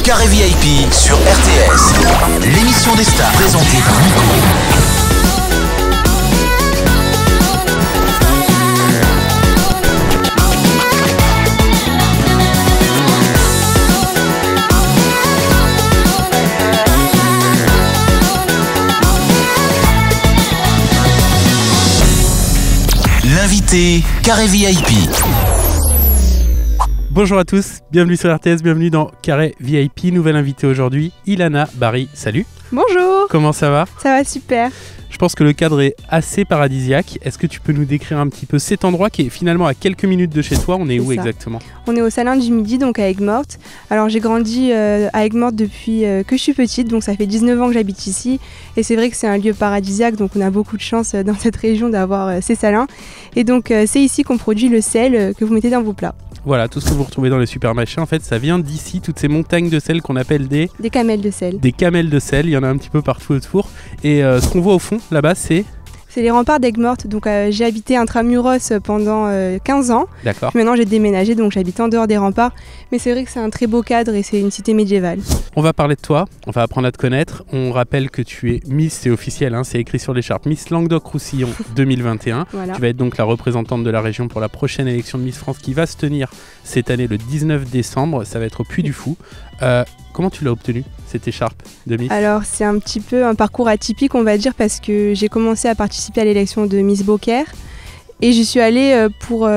Carré VIP sur RTS. L'émission des stars présentée par Nico. L'invité Carré VIP. Bonjour à tous, bienvenue sur RTS, bienvenue dans Carré VIP. Nouvelle invitée aujourd'hui, Ilana Barry. Salut. Bonjour. Comment ça va ? Ça va super. Je pense que le cadre est assez paradisiaque. Est-ce que tu peux nous décrire un petit peu cet endroit qui est finalement à quelques minutes de chez toi ? On est où exactement ? On est au Salin du Midi, donc à Aigues-Mortes. Alors j'ai grandi à Aigues-Mortes depuis que je suis petite, donc ça fait 19 ans que j'habite ici. Et c'est vrai que c'est un lieu paradisiaque, donc on a beaucoup de chance dans cette région d'avoir ces salins. Et donc c'est ici qu'on produit le sel que vous mettez dans vos plats. Voilà, tout ce que vous retrouvez dans les supermarchés, en fait, ça vient d'ici, toutes ces montagnes de sel qu'on appelle des camels de sel. Des camels de sel, il y en a un petit peu partout autour. Et ce qu'on voit au fond, là-bas, c'est les remparts d'Aigues-Mortes. Donc j'ai habité intramuros pendant 15 ans. D'accord. Maintenant j'ai déménagé, donc j'habite en dehors des remparts. Mais c'est vrai que c'est un très beau cadre et c'est une cité médiévale. On va parler de toi, on va apprendre à te connaître. On rappelle que tu es Miss, c'est officiel, hein, c'est écrit sur l'écharpe, Miss Languedoc-Roussillon 2021. Voilà. Tu vas être donc la représentante de la région pour la prochaine élection de Miss France qui va se tenir cette année le 19 décembre. Ça va être au Puy du Fou. Comment tu l'as obtenue, cette écharpe de Miss ? Alors c'est un petit peu un parcours atypique, on va dire, parce que j'ai commencé à participer à l'élection de Miss Beaucaire et j'y suis allée pour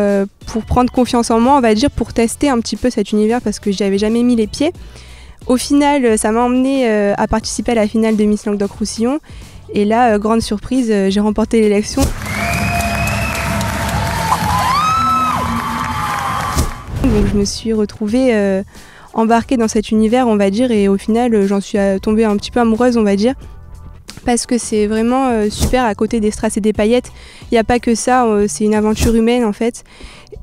prendre confiance en moi, on va dire, pour tester un petit peu cet univers parce que j'y avais jamais mis les pieds. Au final, ça m'a emmenée à participer à la finale de Miss Languedoc-Roussillon et là, grande surprise, j'ai remporté l'élection. Donc je me suis retrouvée embarquée dans cet univers, on va dire, et au final j'en suis tombée un petit peu amoureuse, on va dire, parce que c'est vraiment super. À côté des strass et des paillettes, il n'y a pas que ça, c'est une aventure humaine en fait,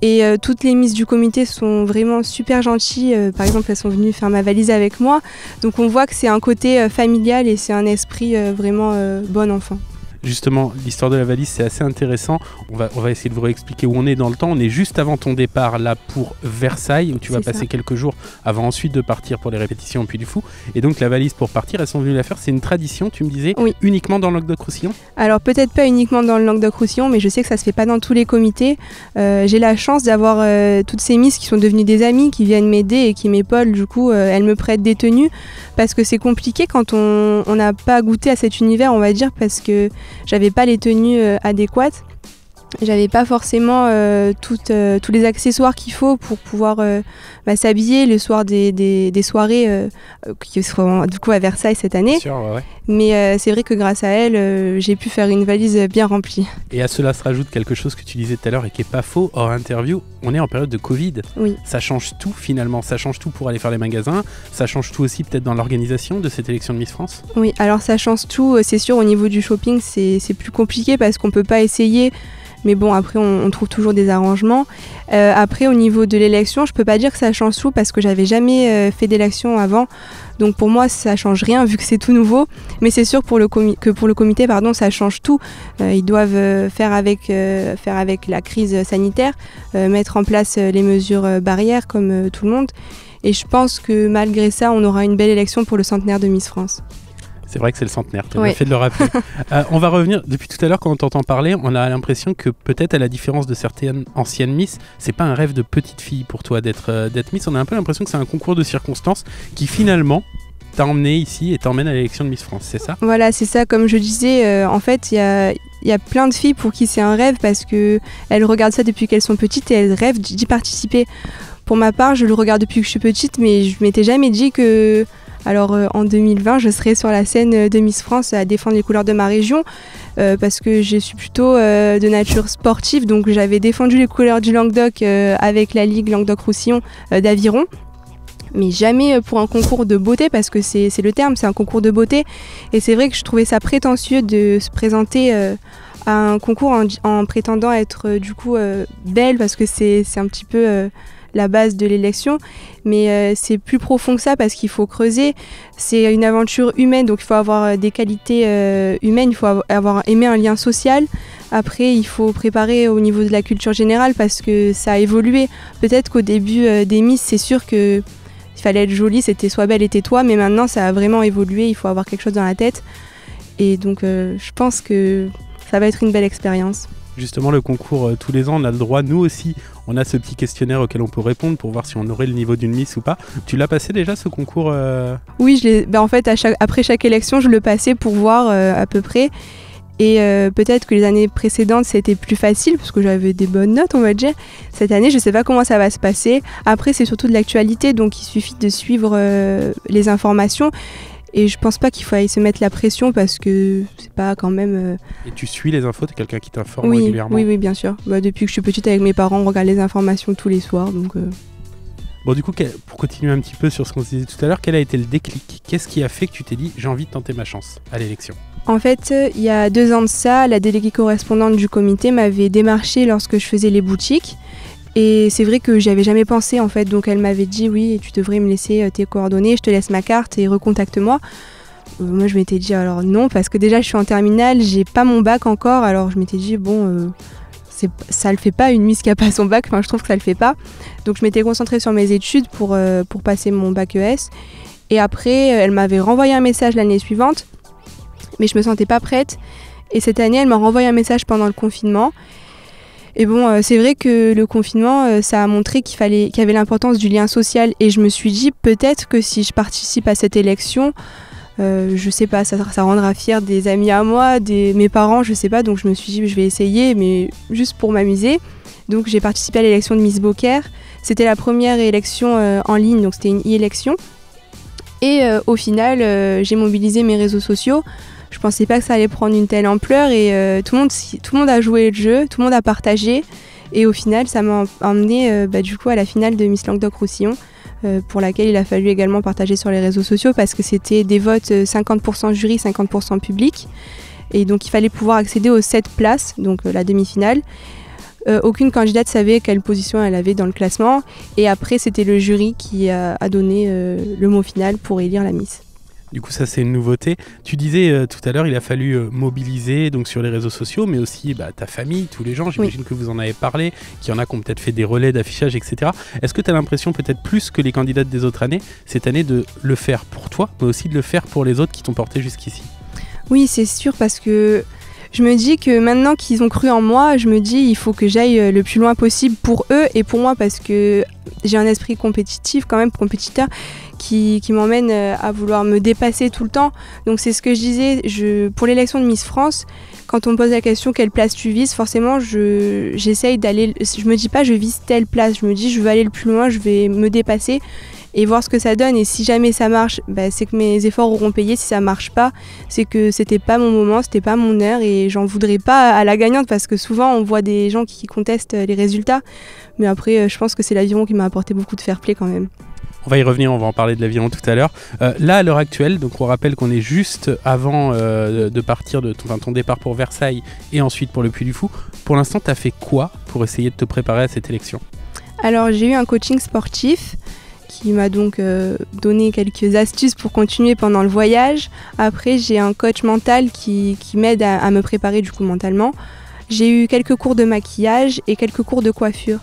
et toutes les Miss du comité sont vraiment super gentilles. Par exemple, elles sont venues faire ma valise avec moi, donc on voit que c'est un côté familial et c'est un esprit vraiment bon enfant. Justement, l'histoire de la valise, c'est assez intéressant. On va essayer de vous réexpliquer où on est dans le temps. On est juste avant ton départ là pour Versailles, où tu vas passer quelques jours avant ensuite de partir pour les répétitions au Puy du Fou. Et donc la valise pour partir, elles sont venues la faire. C'est une tradition, tu me disais, oui. Uniquement dans le Languedoc-Roussillon ? Alors peut-être pas uniquement dans le Languedoc-Roussillon, mais je sais que ça se fait pas dans tous les comités. J'ai la chance d'avoir toutes ces Miss qui sont devenues des amies, qui viennent m'aider et qui m'épaulent. Du coup, elles me prêtent des tenues parce que c'est compliqué quand on n'a pas goûté à cet univers, on va dire, parce que j'avais pas les tenues adéquates. J'avais pas forcément tous les accessoires qu'il faut pour pouvoir s'habiller le soir des soirées qui seront du coup à Versailles cette année. Sûr, ouais. Mais c'est vrai que grâce à elle, j'ai pu faire une valise bien remplie. Et à cela se rajoute quelque chose que tu disais tout à l'heure et qui est pas faux, hors interview, on est en période de Covid. Oui. Ça change tout finalement, ça change tout pour aller faire les magasins, ça change tout aussi peut-être dans l'organisation de cette élection de Miss France ? Oui, alors ça change tout, c'est sûr, au niveau du shopping, c'est plus compliqué parce qu'on peut pas essayer. Mais bon, après, on trouve toujours des arrangements. Après, au niveau de l'élection, je peux pas dire que ça change tout parce que j'avais jamais fait d'élection avant. Donc pour moi, ça change rien vu que c'est tout nouveau. Mais c'est sûr que pour le comité, ça change tout. Ils doivent faire avec la crise sanitaire, mettre en place les mesures barrières comme tout le monde. Et je pense que malgré ça, on aura une belle élection pour le centenaire de Miss France. C'est vrai que c'est le centenaire, tu as bien fait de le rappeler. On va revenir, depuis tout à l'heure quand on t'entend parler, on a l'impression que peut-être à la différence de certaines anciennes Miss, c'est pas un rêve de petite fille pour toi d'être Miss, on a un peu l'impression que c'est un concours de circonstances qui finalement t'a emmené ici et t'emmène à l'élection de Miss France, c'est ça ? Voilà, c'est ça, comme je disais, en fait il y a plein de filles pour qui c'est un rêve parce qu'elles regardent ça depuis qu'elles sont petites et elles rêvent d'y participer. Pour ma part, je le regarde depuis que je suis petite, mais je m'étais jamais dit que... Alors en 2020, je serai sur la scène de Miss France à défendre les couleurs de ma région parce que je suis plutôt de nature sportive, donc j'avais défendu les couleurs du Languedoc avec la Ligue Languedoc-Roussillon d'Aviron. Mais jamais pour un concours de beauté parce que c'est le terme, c'est un concours de beauté. Et c'est vrai que je trouvais ça prétentieux de se présenter à un concours en prétendant être du coup belle parce que c'est un petit peu... la base de l'élection, mais c'est plus profond que ça parce qu'il faut creuser. C'est une aventure humaine, donc il faut avoir des qualités humaines, il faut avoir aimé un lien social. Après, il faut préparer au niveau de la culture générale parce que ça a évolué. Peut-être qu'au début des Miss, c'est sûr que il fallait être jolie, c'était sois belle et tais-toi, mais maintenant ça a vraiment évolué, il faut avoir quelque chose dans la tête. Et donc je pense que ça va être une belle expérience. Justement, le concours, tous les ans, on a le droit, nous aussi, on a ce petit questionnaire auquel on peut répondre pour voir si on aurait le niveau d'une Miss ou pas. Tu l'as passé déjà, ce concours Oui, en fait, après chaque élection, je le passais pour voir à peu près. Et peut-être que les années précédentes, c'était plus facile, parce que j'avais des bonnes notes, on va dire. Cette année, je ne sais pas comment ça va se passer. Après, c'est surtout de l'actualité, donc il suffit de suivre les informations. Et je pense pas qu'il faille se mettre la pression parce que c'est pas quand même... Et tu suis les infos, t'es quelqu'un qui t'informe régulièrement? Oui, bien sûr. Depuis que je suis petite avec mes parents, on regarde les informations tous les soirs. Donc, Bon, du coup, pour continuer un petit peu sur ce qu'on se disait tout à l'heure, quel a été le déclic? Qu'est-ce qui a fait que tu t'es dit j'ai envie de tenter ma chance à l'élection? En fait, il y a 2 ans de ça, la déléguée correspondante du comité m'avait démarché lorsque je faisais les boutiques. Et c'est vrai que j'y avais jamais pensé en fait, donc elle m'avait dit oui, tu devrais me laisser tes coordonnées, je te laisse ma carte et recontacte-moi. Moi je m'étais dit alors non, parce que déjà je suis en terminale, j'ai pas mon bac encore, alors je m'étais dit bon, ça le fait pas une Miss qui a pas son bac, enfin je trouve que ça le fait pas. Donc je m'étais concentrée sur mes études pour passer mon bac ES. Et après elle m'avait renvoyé un message l'année suivante, mais je me sentais pas prête. Et cette année elle m'a renvoyé un message pendant le confinement. Et bon, c'est vrai que le confinement, ça a montré qu'il y avait l'importance du lien social. Et je me suis dit, peut-être que si je participe à cette élection, je sais pas, ça rendra fier des amis à moi, mes parents, je sais pas. Donc je me suis dit, je vais essayer, mais juste pour m'amuser. Donc j'ai participé à l'élection de Miss Beaucaire. C'était la première élection en ligne, donc c'était une e-élection. Et au final, j'ai mobilisé mes réseaux sociaux. Je pensais pas que ça allait prendre une telle ampleur et tout le monde a joué le jeu, tout le monde a partagé et au final ça m'a emmené du coup à la finale de Miss Languedoc-Roussillon pour laquelle il a fallu également partager sur les réseaux sociaux parce que c'était des votes 50% jury, 50% public et donc il fallait pouvoir accéder aux 7 places, donc la demi-finale. Aucune candidate savait quelle position elle avait dans le classement et après c'était le jury qui a donné le mot final pour élire la Miss. Du coup, ça, c'est une nouveauté. Tu disais tout à l'heure, il a fallu mobiliser donc, sur les réseaux sociaux, mais aussi ta famille, tous les gens, j'imagine que vous en avez parlé, qu'il y en a qui ont peut-être fait des relais d'affichage, etc. Est-ce que tu as l'impression, peut-être plus que les candidates des autres années, cette année, de le faire pour toi, mais aussi de le faire pour les autres qui t'ont porté jusqu'ici? Oui, c'est sûr, parce que je me dis que maintenant qu'ils ont cru en moi, je me dis il faut que j'aille le plus loin possible pour eux et pour moi, parce que j'ai un esprit compétitif, quand même, compétiteur, qui m'emmène à vouloir me dépasser tout le temps. Donc c'est ce que je disais, pour l'élection de Miss France, quand on me pose la question quelle place tu vises, forcément j'essaye d'aller, je me dis pas je vise telle place, je me dis je veux aller le plus loin, je vais me dépasser et voir ce que ça donne. Et si jamais ça marche, c'est que mes efforts auront payé. Si ça marche pas, c'est que c'était pas mon moment, c'était pas mon heure et j'en voudrais pas à la gagnante, parce que souvent on voit des gens qui contestent les résultats. Mais après je pense que c'est l'aviron qui m'a apporté beaucoup de fair play quand même. On va y revenir, on va en parler de l'aviron tout à l'heure. Là, à l'heure actuelle, donc on rappelle qu'on est juste avant de partir de ton départ pour Versailles et ensuite pour le Puy du Fou. Pour l'instant, tu as fait quoi pour essayer de te préparer à cette élection? Alors, j'ai eu un coaching sportif qui m'a donc donné quelques astuces pour continuer pendant le voyage. Après, j'ai un coach mental qui m'aide à me préparer du coup mentalement. J'ai eu quelques cours de maquillage et quelques cours de coiffure.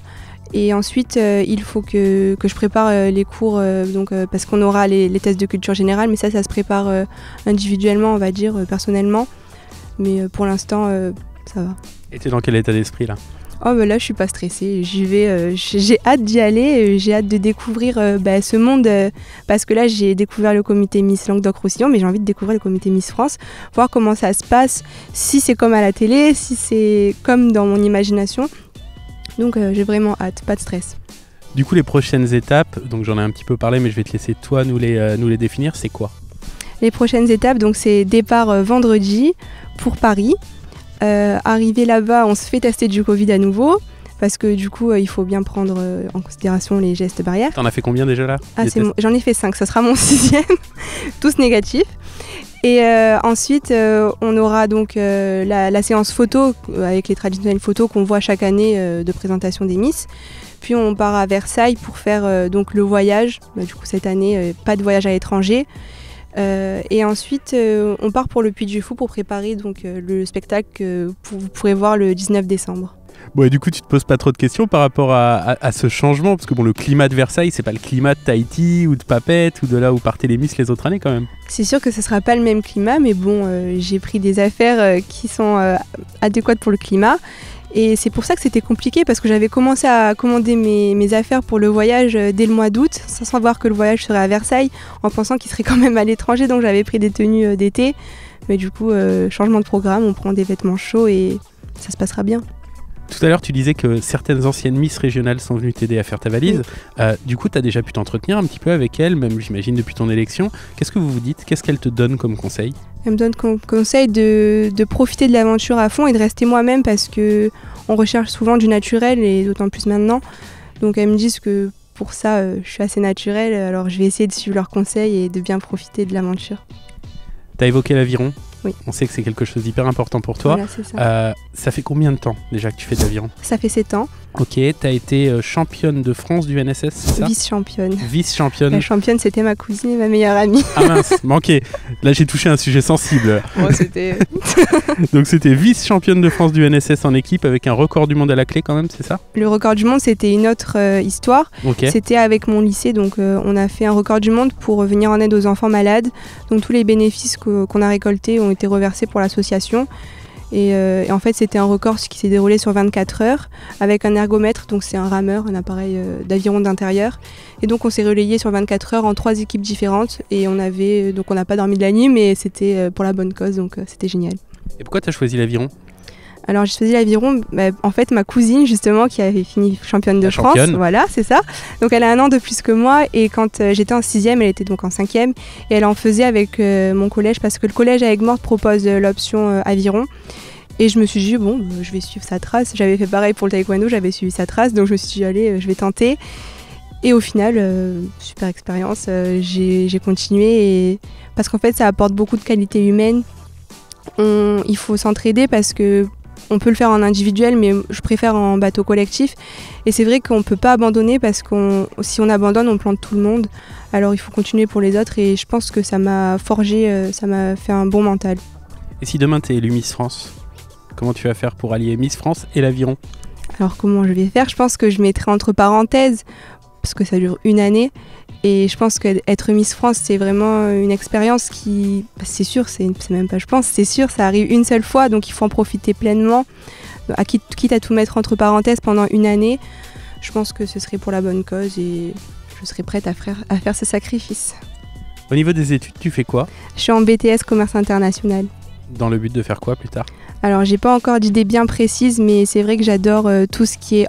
Et ensuite, il faut que je prépare les cours, parce qu'on aura les tests de culture générale, mais ça se prépare individuellement, on va dire, personnellement. Mais pour l'instant, ça va. Et tu es dans quel état d'esprit là? Là, je suis pas stressée, j'y vais, j'ai hâte d'y aller, j'ai hâte de découvrir ce monde, parce que là, j'ai découvert le comité Miss Languedoc-Roussillon, mais j'ai envie de découvrir le comité Miss France, voir comment ça se passe, si c'est comme à la télé, si c'est comme dans mon imagination. Donc j'ai vraiment hâte, pas de stress. Du coup, les prochaines étapes, donc j'en ai un petit peu parlé, mais je vais te laisser toi nous les définir, c'est quoi? Les prochaines étapes, donc c'est départ vendredi pour Paris. Arrivé là-bas, on se fait tester du Covid à nouveau, parce que du coup, il faut bien prendre en considération les gestes barrières. T'en as fait combien déjà là? J'en ai fait 5, ça sera mon 6e, tous négatifs. Et ensuite, on aura donc la séance photo avec les traditionnelles photos qu'on voit chaque année de présentation des Miss. Puis on part à Versailles pour faire donc le voyage. Du coup, cette année, pas de voyage à l'étranger. Et ensuite, on part pour le Puy du Fou pour préparer donc, le spectacle que vous pourrez voir le 19 décembre. Bon, et du coup, tu te poses pas trop de questions par rapport à ce changement, parce que bon, le climat de Versailles, c'est pas le climat de Tahiti ou de Papeete ou de là où partaient les Miss les autres années quand même. C'est sûr que ce sera pas le même climat, mais bon, j'ai pris des affaires qui sont adéquates pour le climat. Et c'est pour ça que c'était compliqué, parce que j'avais commencé à commander mes affaires pour le voyage dès le mois d'août, sans savoir que le voyage serait à Versailles, en pensant qu'il serait quand même à l'étranger, donc j'avais pris des tenues d'été. Mais du coup, changement de programme, on prend des vêtements chauds et ça se passera bien. Tout à l'heure, tu disais que certaines anciennes Miss régionales sont venues t'aider à faire ta valise. Oui. Du coup, tu as déjà pu t'entretenir un petit peu avec elles, même j'imagine depuis ton élection. Qu'est-ce que vous vous dites? Qu'est-ce qu'elle te donne comme conseil? Elle me donne comme conseil de profiter de l'aventure à fond et de rester moi-même, parce qu'on recherche souvent du naturel, et d'autant plus maintenant. Donc elles me disent que pour ça, je suis assez naturelle, alors je vais essayer de suivre leurs conseils et de bien profiter de l'aventure. Tu as évoqué l'aviron. Oui. On sait que c'est quelque chose d'hyper important pour toi. Voilà, c'est ça. Ça fait combien de temps déjà que tu fais de l'aviron? Ça fait 7 ans. Ok, tu as été championne de France du NSS, c'est ça? Vice-championne. Vice-championne. La championne, c'était ma cousine et ma meilleure amie. Ah mince, manqué. Là, j'ai touché un sujet sensible. Bon, c'était... Donc c'était vice-championne de France du NSS en équipe avec un record du monde à la clé quand même, c'est ça? Le record du monde, c'était une autre histoire. Okay. C'était avec mon lycée, donc on a fait un record du monde pour venir en aide aux enfants malades. Donc tous les bénéfices qu'on a récoltés ont été reversés pour l'association. Et en fait, c'était un record qui s'est déroulé sur 24 heures avec un ergomètre, donc c'est un rameur, un appareil d'aviron d'intérieur. Et donc on s'est relayé sur 24 heures en 3 équipes différentes, et on n'a pas dormi de la nuit, mais c'était pour la bonne cause, donc c'était génial. Et pourquoi tu as choisi l'aviron? Alors j'ai choisi l'aviron, en fait ma cousine justement qui avait fini championne de France, voilà c'est ça. Donc elle a 1 an de plus que moi, et quand j'étais en 6e, elle était donc en 5e, et elle en faisait avec mon collège, parce que le collège à Aigues-Mortes propose l'option aviron. Et je me suis dit bon, je vais suivre sa trace, j'avais fait pareil pour le taekwondo, j'avais suivi sa trace, donc je me suis dit allez, je vais tenter. Et au final, super expérience, j'ai continué, et parce qu'en fait ça apporte beaucoup de qualités humaines. Il faut s'entraider, parce que on peut le faire en individuel, mais je préfère en bateau collectif. Et c'est vrai qu'on ne peut pas abandonner, parce que si on abandonne, on plante tout le monde. Alors il faut continuer pour les autres, et je pense que ça m'a forgé, ça m'a fait un bon mental. Et si demain tu es élue Miss France, comment tu vas faire pour allier Miss France et l'aviron? Alors comment je vais faire? Je pense que je mettrai entre parenthèses, parce que ça dure 1 année. Et je pense qu'être Miss France, c'est vraiment une expérience qui, c'est sûr, c'est même pas je pense, c'est sûr, ça arrive une seule fois, donc il faut en profiter pleinement. Quitte à tout mettre entre parenthèses pendant 1 année, je pense que ce serait pour la bonne cause, et je serais prête à faire ce sacrifice. Au niveau des études, tu fais quoi? Je suis en BTS Commerce International. Dans le but de faire quoi plus tard? Alors j'ai pas encore d'idée bien précise, mais c'est vrai que j'adore tout ce qui est...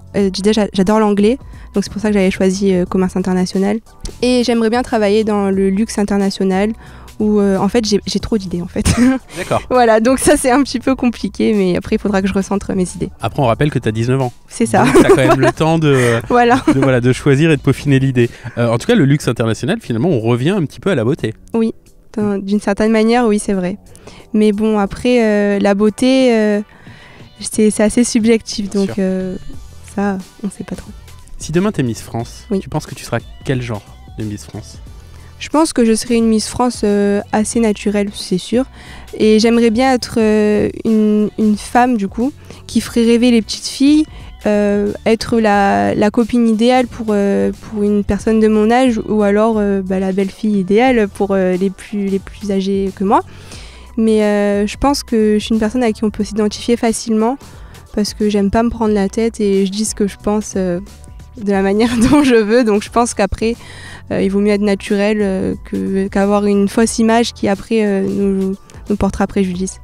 j'adore l'anglais, donc c'est pour ça que j'avais choisi Commerce International. Et j'aimerais bien travailler dans le luxe international, où en fait j'ai trop d'idées en fait. D'accord. Voilà, donc ça c'est un petit peu compliqué, mais après il faudra que je recentre mes idées. Après on rappelle que tu as 19 ans. C'est ça. Donc tu as quand même le temps de, voilà. de choisir et de peaufiner l'idée. En tout cas, le luxe international, finalement, on revient un petit peu à la beauté. Oui. D'une certaine manière, oui, c'est vrai. Mais bon, après, la beauté, c'est assez subjectif, donc ça, on ne sait pas trop. Si demain tu es Miss France, oui. Tu penses que tu seras quel genre de Miss France? Je pense que je serai une Miss France assez naturelle, c'est sûr. Et j'aimerais bien être une femme, du coup, qui ferait rêver les petites filles, être la copine idéale pour une personne de mon âge, ou alors la belle-fille idéale pour les plus âgés que moi. Mais je pense que je suis une personne à qui on peut s'identifier facilement, parce que j'aime pas me prendre la tête et je dis ce que je pense de la manière dont je veux. Donc je pense qu'après, il vaut mieux être naturel qu'avoir une fausse image qui après nous portera préjudice.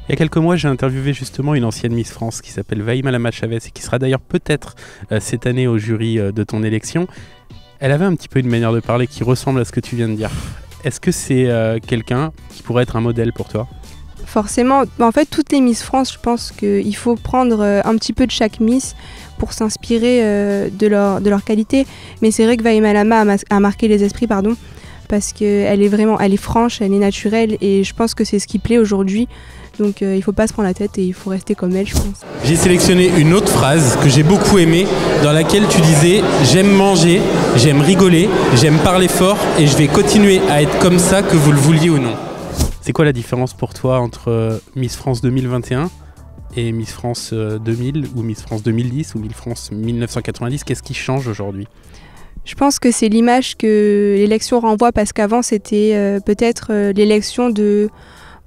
Il y a quelques mois, j'ai interviewé justement une ancienne Miss France qui s'appelle Vaïma Lama-Chavez et qui sera d'ailleurs peut-être cette année au jury de ton élection. Elle avait un petit peu une manière de parler qui ressemble à ce que tu viens de dire. Est-ce que c'est quelqu'un qui pourrait être un modèle pour toi? Forcément. En fait, toutes les Miss France, je pense qu'il faut prendre un petit peu de chaque Miss pour s'inspirer de leur qualité. Mais c'est vrai que Vaïma Lama a marqué les esprits, parce qu'elle est franche, elle est naturelle, et je pense que c'est ce qui plaît aujourd'hui. Donc il ne faut pas se prendre la tête et il faut rester comme elle, je pense. J'ai sélectionné une autre phrase que j'ai beaucoup aimée, dans laquelle tu disais « J'aime manger, j'aime rigoler, j'aime parler fort et je vais continuer à être comme ça que vous le vouliez ou non ». C'est quoi la différence pour toi entre Miss France 2021 et Miss France 2000 ou Miss France 2010 ou Miss France 1990, qu'est-ce qui change aujourd'hui ? Je pense que c'est l'image que l'élection renvoie, parce qu'avant c'était peut-être l'élection de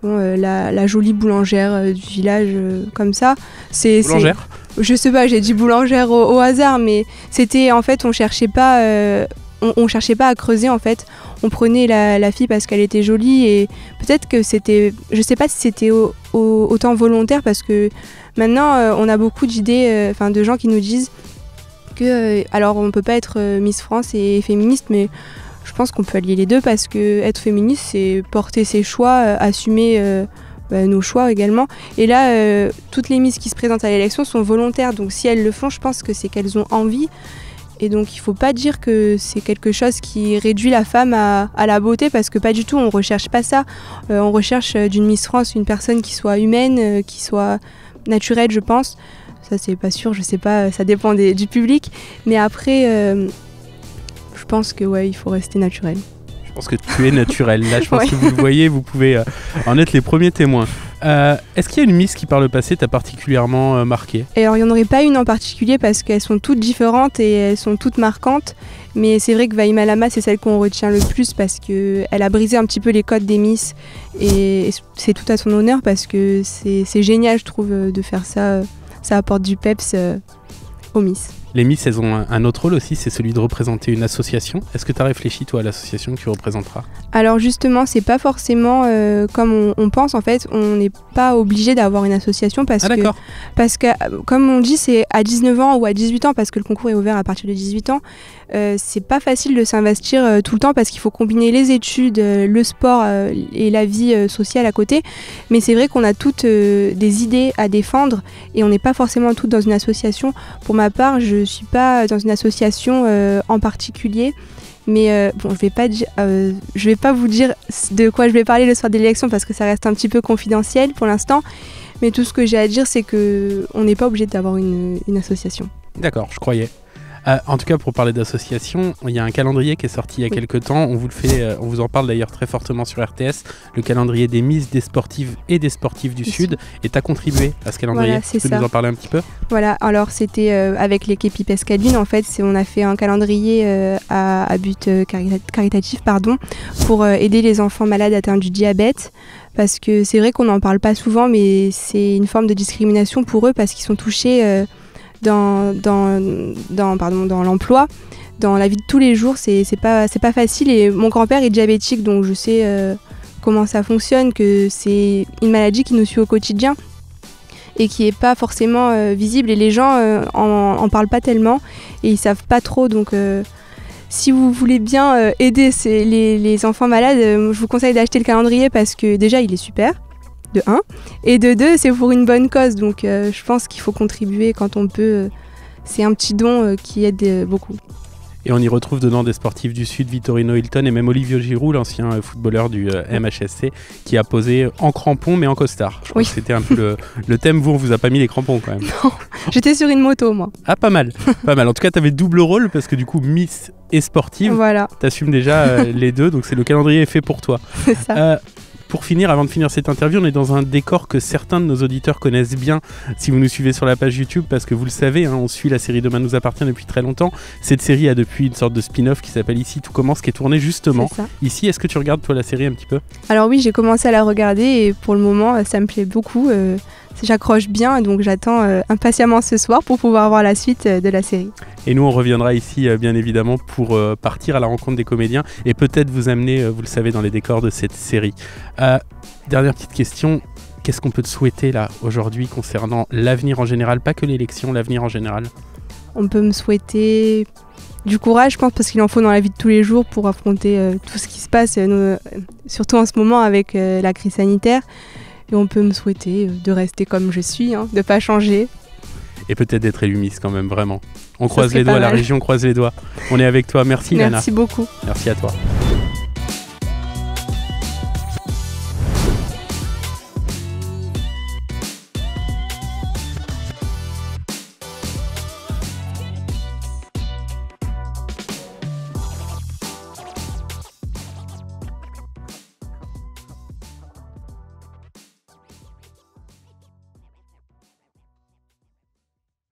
la jolie boulangère du village, comme ça. Boulangère ? Je sais pas, j'ai dit boulangère au hasard, mais c'était en fait on cherchait pas à creuser en fait. On prenait la fille parce qu'elle était jolie, et peut-être que c'était, je sais pas si c'était autant volontaire, parce que maintenant on a beaucoup d'idées, de gens qui nous disent que alors on peut pas être Miss France et féministe, mais je pense qu'on peut allier les deux, parce que être féministe c'est porter ses choix, assumer nos choix également. Et là toutes les Miss qui se présentent à l'élection sont volontaires, donc si elles le font, je pense que c'est qu'elles ont envie. Et donc il ne faut pas dire que c'est quelque chose qui réduit la femme à la beauté, parce que pas du tout, on ne recherche pas ça. On recherche d'une Miss France une personne qui soit humaine, qui soit naturelle, je pense. Ça c'est pas sûr, je sais pas, ça dépend du public. Mais après, je pense que il faut rester naturel. Je pense que tu es naturel. Là, je pense que vous le voyez, vous pouvez en être les premiers témoins. Est-ce qu'il y a une Miss qui, par le passé, t'a particulièrement marqué ? Alors, il n'y en aurait pas une en particulier, parce qu'elles sont toutes différentes et elles sont toutes marquantes. Mais c'est vrai que Vaïma Lama, c'est celle qu'on retient le plus, parce qu'elle a brisé un petit peu les codes des Miss. Et c'est tout à son honneur, parce que c'est génial, je trouve, de faire ça. Ça apporte du peps aux Miss. Les Miss, elles ont un autre rôle aussi, c'est celui de représenter une association. Est-ce que tu as réfléchi, toi, à l'association que tu représenteras ? Alors justement, c'est pas forcément comme on pense. En fait, on n'est pas obligé d'avoir une association, parce que, comme on dit, c'est à 19 ans ou à 18 ans, parce que le concours est ouvert à partir de 18 ans. C'est pas facile de s'investir tout le temps, parce qu'il faut combiner les études, le sport et la vie sociale à côté. Mais c'est vrai qu'on a toutes des idées à défendre, et on n'est pas forcément toutes dans une association. Pour ma part, je suis pas dans une association en particulier. Mais je vais pas vous dire de quoi je vais parler le soir de l'élection, parce que ça reste un petit peu confidentiel pour l'instant. Mais tout ce que j'ai à dire, c'est qu'on n'est pas obligé d'avoir une association. D'accord, je croyais. En tout cas, pour parler d'association, il y a un calendrier qui est sorti il y a quelques temps. On vous en parle d'ailleurs très fortement sur RTS. Le calendrier des Miss, des sportives et des sportifs du Sud. Et tu as contribué à ce calendrier. Voilà, tu peux nous en parler un petit peu ? Voilà, alors c'était avec l'équipe Pescadine. En fait, on a fait un calendrier à but caritatif, pour aider les enfants malades atteints du diabète. Parce que c'est vrai qu'on n'en parle pas souvent, mais c'est une forme de discrimination pour eux, parce qu'ils sont touchés dans l'emploi, dans la vie de tous les jours. C'est pas facile, et mon grand-père est diabétique, donc je sais comment ça fonctionne, que c'est une maladie qui nous suit au quotidien et qui est pas forcément visible, et les gens en parlent pas tellement et ils savent pas trop. Donc si vous voulez bien aider les enfants malades, je vous conseille d'acheter le calendrier, parce que déjà il est super, de 1, et de 2, c'est pour une bonne cause. Donc je pense qu'il faut contribuer quand on peut. C'est un petit don qui aide beaucoup. Et on y retrouve dedans des sportifs du Sud, Vittorino Hilton, et même Olivier Giroud, l'ancien footballeur du MHSC, qui a posé en crampons mais en costard. Je crois que c'était un peu le thème. Vous, on vous a pas mis les crampons quand même. Non, j'étais sur une moto, moi. Ah, pas mal, pas mal. En tout cas, tu avais double rôle, parce que du coup, Miss et sportive, voilà. T'assumes déjà les deux, donc le calendrier est fait pour toi. C'est ça. Pour finir, avant de finir cette interview, on est dans un décor que certains de nos auditeurs connaissent bien si vous nous suivez sur la page YouTube, parce que vous le savez, on suit la série Demain nous appartient depuis très longtemps. Cette série a depuis une sorte de spin-off qui s'appelle Ici tout commence, qui est tournée justement ici. Est-ce que tu regardes toi la série un petit peu ? Alors oui, j'ai commencé à la regarder, et pour le moment ça me plaît beaucoup. J'accroche bien, donc j'attends impatiemment ce soir pour pouvoir voir la suite de la série. Et nous, on reviendra ici, bien évidemment, pour partir à la rencontre des comédiens et peut-être vous amener, vous le savez, dans les décors de cette série. Dernière petite question, qu'est-ce qu'on peut te souhaiter là, aujourd'hui, concernant l'avenir en général, pas que l'élection, l'avenir en général ? On peut me souhaiter du courage, je pense, parce qu'il en faut dans la vie de tous les jours pour affronter tout ce qui se passe, surtout en ce moment avec la crise sanitaire. Et on peut me souhaiter de rester comme je suis, de ne pas changer. Et peut-être d'être élu Miss quand même, vraiment. On croise les doigts, la région croise les doigts. On est avec toi, merci Lana. Merci beaucoup. Merci à toi.